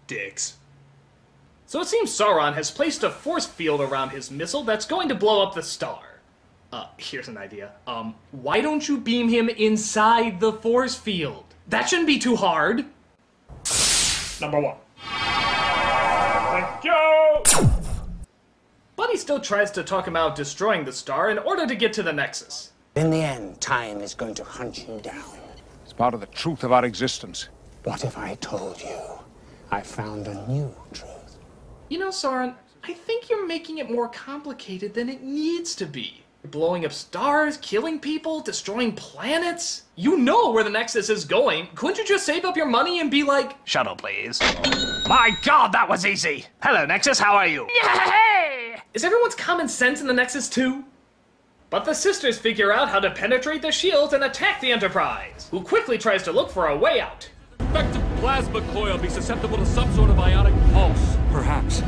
Dicks. So it seems Sauron has placed a force field around his missile that's going to blow up the star. Here's an idea. Why don't you beam him inside the force field? That shouldn't be too hard. Number 1. Thank you! But he still tries to talk him out of destroying the star in order to get to the Nexus. In the end, time is going to hunt you down. It's part of the truth of our existence. What if I told you I found a new truth? You know, Sauron, I think you're making it more complicated than it needs to be. You're blowing up stars, killing people, destroying planets. You know where the Nexus is going. Couldn't you just save up your money and be like, shuttle, please? My God, that was easy. Hello, Nexus, how are you? Yay! Is everyone's common sense in the Nexus too? But the sisters figure out how to penetrate the shields and attack the Enterprise, who quickly tries to look for a way out. Effective plasma coil be susceptible to some sort of ionic pulse. Perhaps.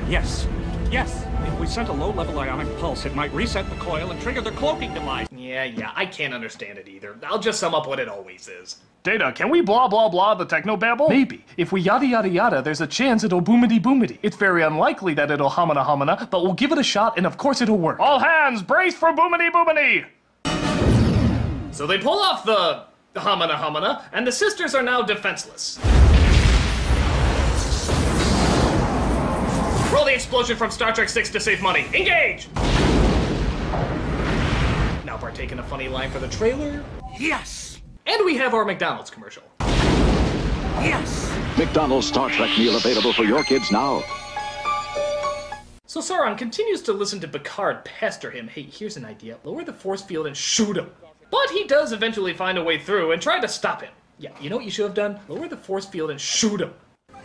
Yes. Yes. If we sent a low-level ionic pulse, it might reset the coil and trigger the cloaking device. Yeah, I can't understand it either. I'll just sum up what it always is. Data, can we blah blah blah the technobabble? Maybe. If we yada yada yada, there's a chance it'll boomity boomity. It's very unlikely that it'll homina homina, but we'll give it a shot and of course it'll work. All hands, brace for boomity boomity! So they pull off the homina homina, and the sisters are now defenseless. Roll the explosion from Star Trek VI to save money. Engage! Now partake in a funny line for the trailer. Yes! And we have our McDonald's commercial. Yes! McDonald's Star Trek meal available for your kids now. So Sauron continues to listen to Picard pester him. Hey, here's an idea. Lower the force field and shoot him. But he does eventually find a way through and try to stop him. Yeah, you know what you should have done? Lower the force field and shoot him.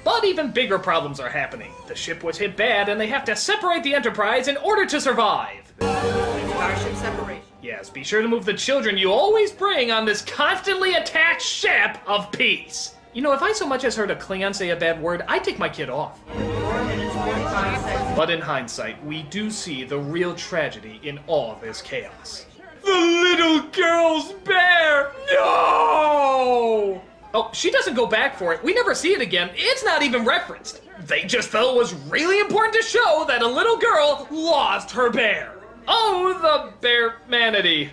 But even bigger problems are happening. The ship was hit bad and they have to separate the Enterprise in order to survive. Starship separation. Yes, be sure to move the children you always bring on this constantly attacked ship of peace. You know, if I so much as heard a Klingon say a bad word, I'd take my kid off. 4 minutes, 45 seconds. But in hindsight, we do see the real tragedy in all this chaos. The little girl's bear! No! Oh, she doesn't go back for it. We never see it again. It's not even referenced. They just felt it was really important to show that a little girl lost her bear. Oh, the bear-manity.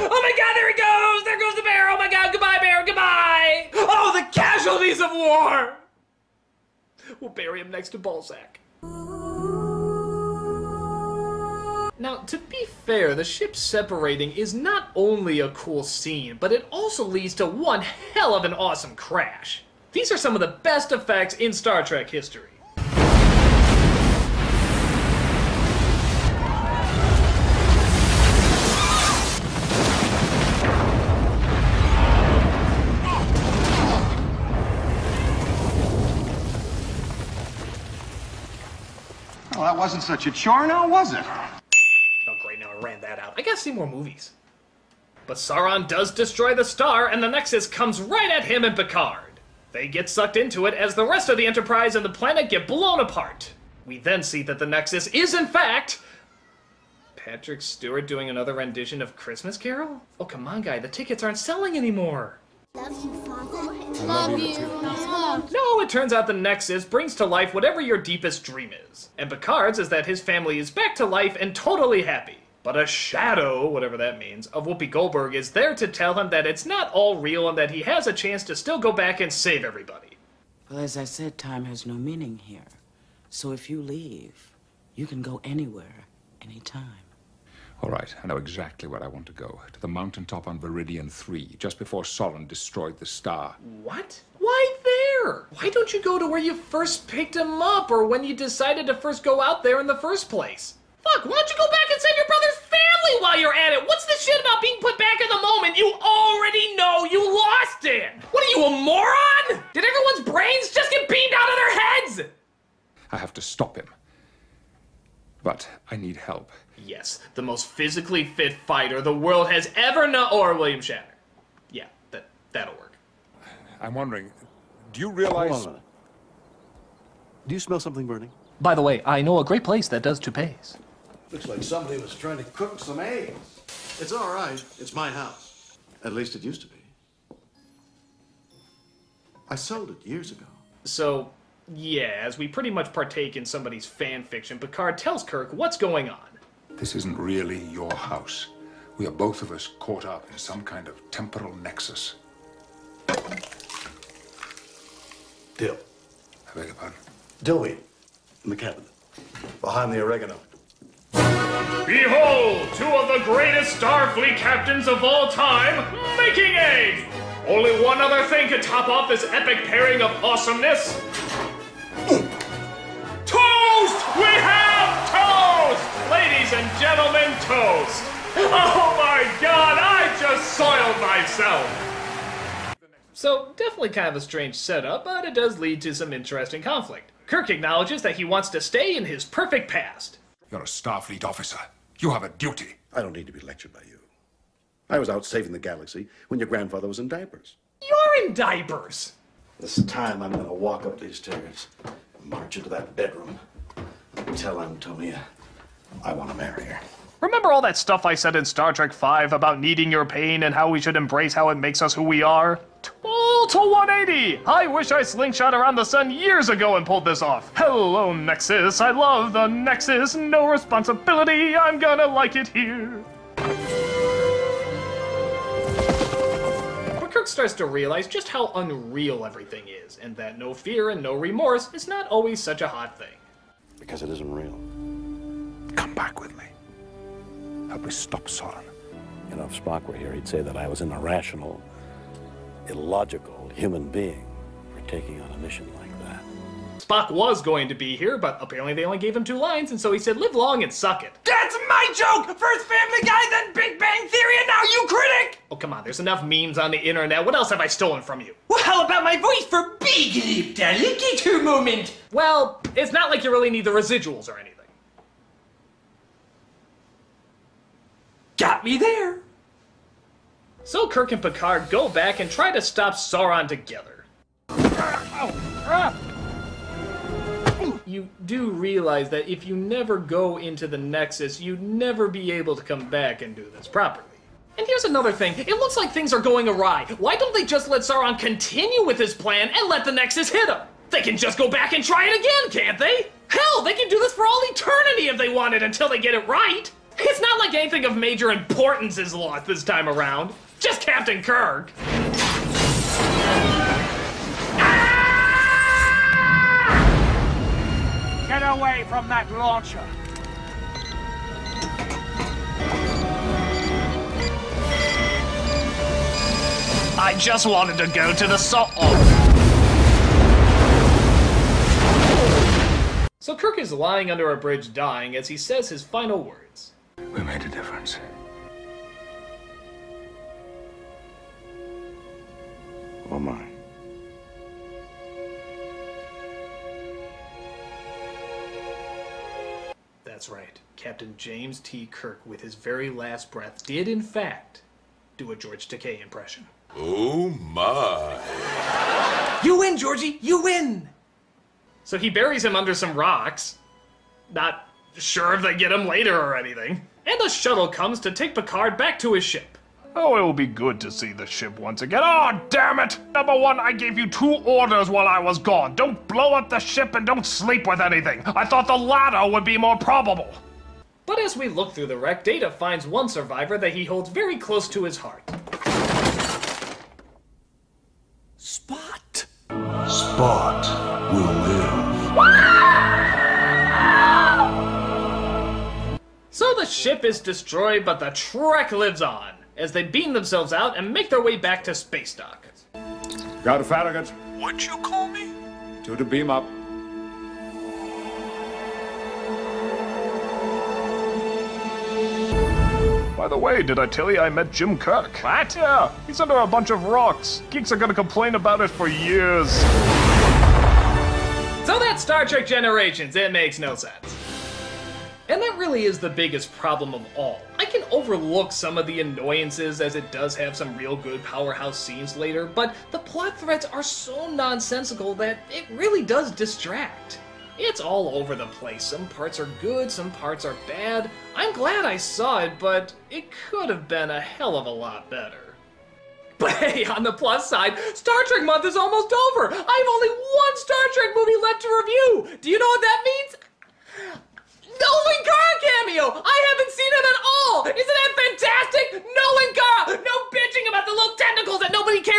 Oh my God, there he goes! There goes the bear! Oh my God, goodbye, bear, goodbye! Oh, the casualties of war! We'll bury him next to Balzac. Now, to be fair, the ship separating is not only a cool scene, but it also leads to one hell of an awesome crash. These are some of the best effects in Star Trek history. Well, that wasn't such a chore now, was it? Oh great, now I ran that out. I gotta see more movies. But Sauron does destroy the star, and the Nexus comes right at him and Picard. They get sucked into it as the rest of the Enterprise and the planet get blown apart. We then see that the Nexus is, in fact, Patrick Stewart doing another rendition of Christmas Carol? Oh, come on, guy, the tickets aren't selling anymore. Love you, Father. Love you. No, it turns out the Nexus brings to life whatever your deepest dream is. And Picard's is that his family is back to life and totally happy. But a shadow, whatever that means, of Whoopi Goldberg is there to tell him that it's not all real and that he has a chance to still go back and save everybody. Well, as I said, time has no meaning here. So if you leave, you can go anywhere, anytime. All right, I know exactly where I want to go. To the mountaintop on Viridian 3, just before Sauron destroyed the star. What? Why there? Why don't you go to where you first picked him up, or when you decided to first go out there in the first place? Fuck, why don't you go back and save your brother's family while you're at it? What's this shit about being put back in the moment you already know you lost it? What are you, a moron? Did everyone's brains just get beamed out of their heads? I have to stop him. But I need help. Yes, the most physically fit fighter the world has ever known, or William Shatner. Yeah, that'll work. I'm wondering, do you realize... Hold on a minute. Do you smell something burning? By the way, I know a great place that does toupees. Looks like somebody was trying to cook some eggs. It's all right. It's my house. At least it used to be. I sold it years ago. So, yeah, as we pretty much partake in somebody's fan fiction, Picard tells Kirk what's going on. This isn't really your house. We are both of us caught up in some kind of temporal nexus. Dill. I beg your pardon? Dillweed. In the cabinet. Behind the oregano. Behold, two of the greatest Starfleet captains of all time making eggs! Only one other thing could top off this epic pairing of awesomeness. Toast! We have toast! Ladies and gentlemen, toast! Oh my god, I just soiled myself! So, definitely kind of a strange setup, but it does lead to some interesting conflict. Kirk acknowledges that he wants to stay in his perfect past. You're a Starfleet officer. You have a duty. I don't need to be lectured by you. I was out saving the galaxy when your grandfather was in diapers. You're in diapers! This time I'm gonna walk up these stairs, march into that bedroom, and tell Antonia I want to marry her. Remember all that stuff I said in Star Trek V about needing your pain and how we should embrace how it makes us who we are? Total 180! I wish I slingshot around the sun years ago and pulled this off. Hello, Nexus. I love the Nexus. No responsibility. I'm gonna like it here. But Kirk starts to realize just how unreal everything is, and that no fear and no remorse is not always such a hot thing. Because it isn't real. Come back with me. Help me stop Soren. You know, if Spock were here, he'd say that I was an irrational, illogical human being for taking on a mission like that. Spock was going to be here, but apparently they only gave him 2 lines, and so he said, live long and suck it. That's my joke! First Family Guy, then Big Bang Theory, and now you critic! Oh, come on, there's enough memes on the internet. What else have I stolen from you? Well, how about my voice for Big Delicate moment? Well, it's not like you really need the residuals or anything. Got me there. So Kirk and Picard go back and try to stop Sauron together. You do realize that if you never go into the Nexus, you'd never be able to come back and do this properly. And here's another thing. It looks like things are going awry. Why don't they just let Sauron continue with his plan and let the Nexus hit him? They can just go back and try it again, can't they? Hell, they can do this for all eternity if they wanted until they get it right. It's not like anything of major importance is lost this time around. Just Captain Kirk. Get away from that launcher! I just wanted to go to the So Kirk is lying under a bridge dying as he says his final words. We made a difference. Oh my. That's right. Captain James T. Kirk, with his very last breath, did in fact do a George Takei impression. Oh my. You win, Georgie! You win! So he buries him under some rocks. Not sure if they get him later or anything. And the shuttle comes to take Picard back to his ship. Oh, it will be good to see the ship once again. Oh, damn it! Number 1, I gave you 2 orders while I was gone. Don't blow up the ship and don't sleep with anything. I thought the latter would be more probable. But as we look through the wreck, Data finds one survivor that he holds very close to his heart. Spot. Spot will live. So the ship is destroyed, but the Trek lives on, as they beam themselves out and make their way back to space dock. Got Farragut. What'd you call me? 2 to beam up. By the way, did I tell you I met Jim Kirk? What? Yeah, he's under a bunch of rocks. Geeks are gonna complain about it for years. So that's Star Trek Generations. It makes no sense. And that really is the biggest problem of all. I can overlook some of the annoyances as it does have some real good powerhouse scenes later, but the plot threads are so nonsensical that it really does distract. It's all over the place. Some parts are good, some parts are bad. I'm glad I saw it, but it could have been a hell of a lot better. But hey, on the plus side, Star Trek month is almost over. I have only one Star Trek movie left to review. Do you know what that means? Nolan Cara cameo! I haven't seen him at all! Isn't that fantastic? Nolan Cara! No bitching about the little tentacles that nobody cares